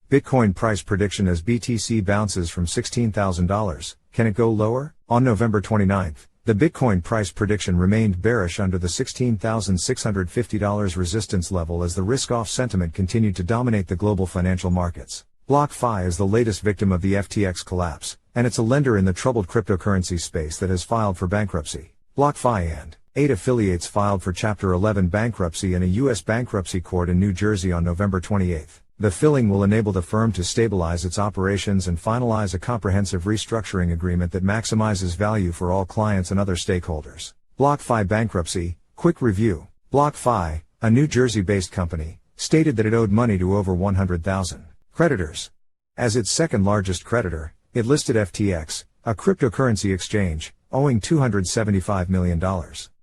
Bitcoin price prediction as BTC bounces from $16,000, can it go lower? On November 29, the Bitcoin price prediction remained bearish under the $16,650 resistance level as the risk-off sentiment continued to dominate the global financial markets. BlockFi is the latest victim of the FTX collapse, and it's a lender in the troubled cryptocurrency space that has filed for bankruptcy. BlockFi and 8 affiliates filed for Chapter 11 bankruptcy in a U.S. bankruptcy court in New Jersey on November 28. The filing will enable the firm to stabilize its operations and finalize a comprehensive restructuring agreement that maximizes value for all clients and other stakeholders. BlockFi bankruptcy, quick review. BlockFi, a New Jersey-based company, stated that it owed money to over 100,000 creditors. As its second largest creditor, it listed FTX, a cryptocurrency exchange, owing $275 million.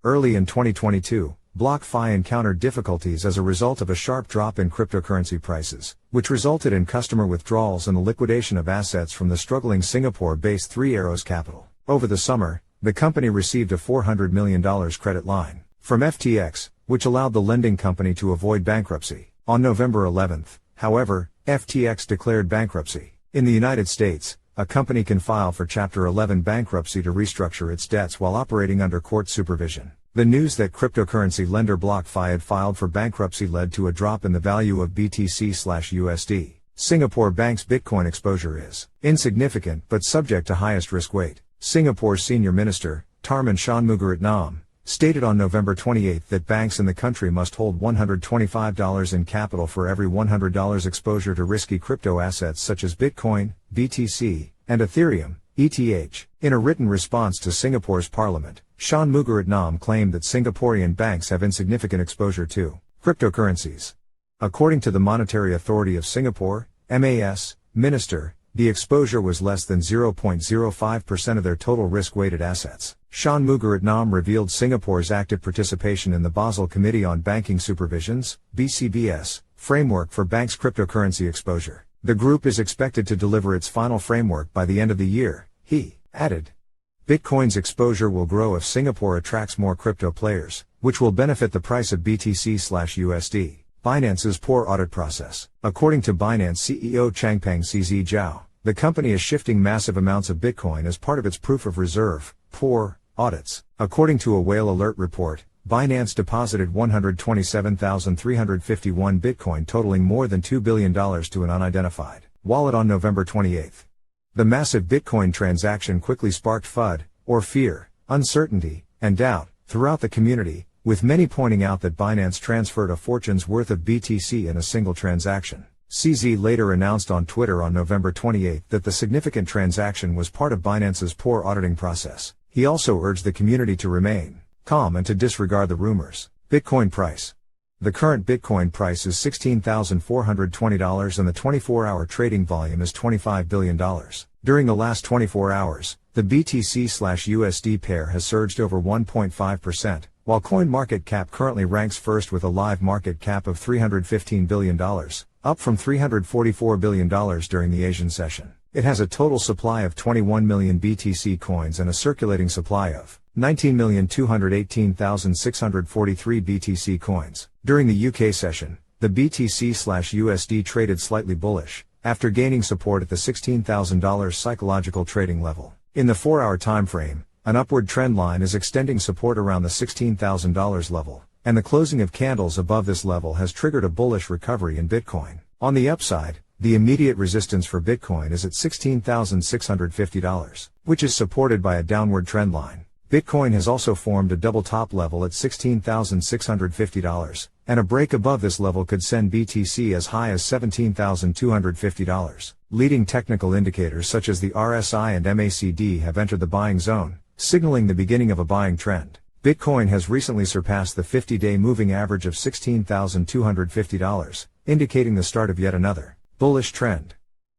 Early in 2022, BlockFi encountered difficulties as a result of a sharp drop in cryptocurrency prices, which resulted in customer withdrawals and the liquidation of assets from the struggling Singapore-based Three Arrows Capital. Over the summer, the company received a $400 million credit line from FTX, which allowed the lending company to avoid bankruptcy. On November 11, however, FTX declared bankruptcy. In the United States, a company can file for Chapter 11 bankruptcy to restructure its debts while operating under court supervision. The news that cryptocurrency lender BlockFi had filed for bankruptcy led to a drop in the value of BTC/USD. Singapore Bank's Bitcoin exposure is insignificant but subject to highest risk weight. Singapore's senior minister, Tharman Shanmugaratnam, stated on November 28 that banks in the country must hold $125 in capital for every $100 exposure to risky crypto assets such as Bitcoin, BTC, and Ethereum, ETH. In a written response to Singapore's parliament, Shanmugaratnam claimed that Singaporean banks have insignificant exposure to cryptocurrencies. According to the Monetary Authority of Singapore, MAS, minister, the exposure was less than 0.05% of their total risk-weighted assets. Shanmugaratnam revealed Singapore's active participation in the Basel Committee on Banking Supervision's (BCBS) framework for banks' cryptocurrency exposure. The group is expected to deliver its final framework by the end of the year, he added. Bitcoin's exposure will grow if Singapore attracts more crypto players, which will benefit the price of BTC/USD. Binance's poor audit process. According to Binance CEO Changpeng CZ Zhao, the company is shifting massive amounts of Bitcoin as part of its proof of reserve, poor audits. According to a Whale Alert report, Binance deposited 127,351 Bitcoin totaling more than $2 billion to an unidentified wallet on November 28. The massive Bitcoin transaction quickly sparked FUD, or fear, uncertainty, and doubt, throughout the community, with many pointing out that Binance transferred a fortune's worth of BTC in a single transaction. CZ later announced on Twitter on November 28 that the significant transaction was part of Binance's poor auditing process. He also urged the community to remain calm and to disregard the rumors. Bitcoin price. The current Bitcoin price is $16,420 and the 24-hour trading volume is $25 billion. During the last 24 hours, the BTC/USD pair has surged over 1.5%, while CoinMarketCap currently ranks first with a live market cap of $315 billion, up from $344 billion during the Asian session. It has a total supply of 21 million BTC coins and a circulating supply of 19,218,643 BTC coins. During the UK session, the BTC/USD traded slightly bullish, after gaining support at the $16,000 psychological trading level. In the 4-hour time frame, an upward trend line is extending support around the $16,000 level, and the closing of candles above this level has triggered a bullish recovery in Bitcoin. On the upside, the immediate resistance for Bitcoin is at $16,650, which is supported by a downward trend line. Bitcoin has also formed a double top level at $16,650, and a break above this level could send BTC as high as $17,250. Leading technical indicators such as the RSI and MACD have entered the buying zone, signaling the beginning of a buying trend. Bitcoin has recently surpassed the 50-day moving average of $16,250, indicating the start of yet another bullish trend.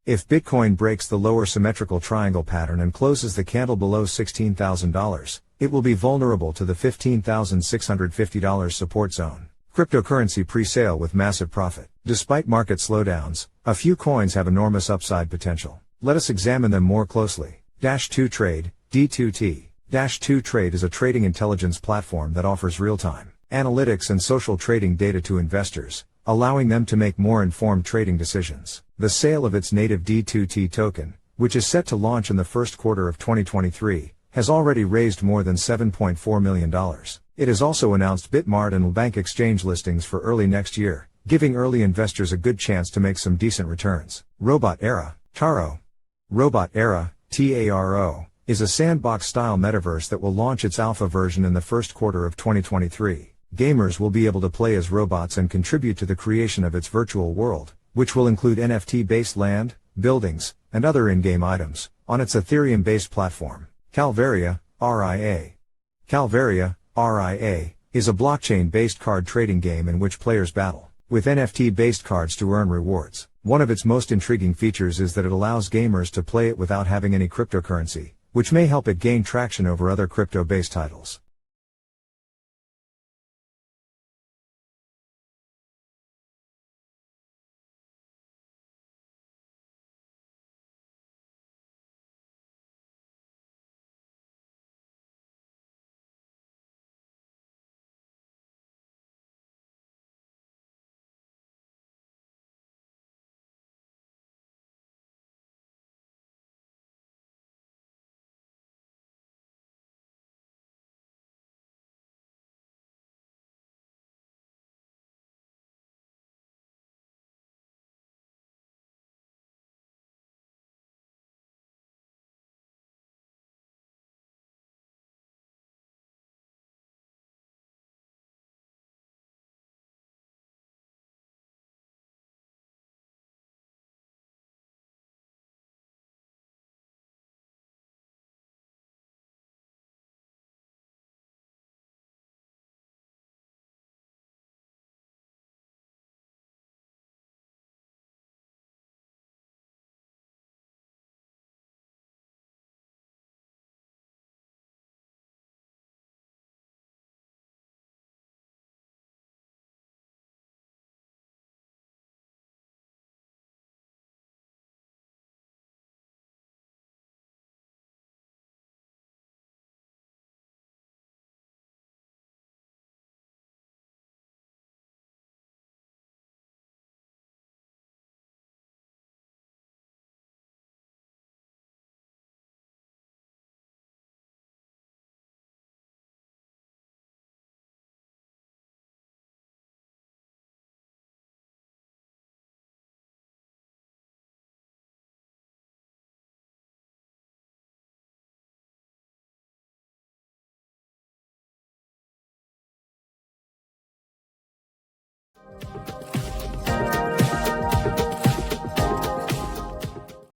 If Bitcoin breaks the lower symmetrical triangle pattern and closes the candle below $16,000, it will be vulnerable to the $15,650 support zone. Cryptocurrency pre-sale with massive profit. Despite market slowdowns, a few coins have enormous upside potential. Let us examine them more closely. -2Trade, D2T. -2Trade is a trading intelligence platform that offers real-time analytics and social trading data to investors, allowing them to make more informed trading decisions. The sale of its native D2T token, which is set to launch in the first quarter of 2023, has already raised more than $7.4 million. It has also announced Bitmart and Bank exchange listings for early next year, giving early investors a good chance to make some decent returns. Robot Era, Taro. Robot Era, TARO, is a sandbox-style metaverse that will launch its alpha version in the first quarter of 2023. Gamers will be able to play as robots and contribute to the creation of its virtual world, which will include NFT-based land, buildings, and other in-game items, on its Ethereum-based platform. Calvaria, RIA. Calvaria, RIA, is a blockchain-based card trading game in which players battle with NFT-based cards to earn rewards. One of its most intriguing features is that it allows gamers to play it without having any cryptocurrency, which may help it gain traction over other crypto-based titles.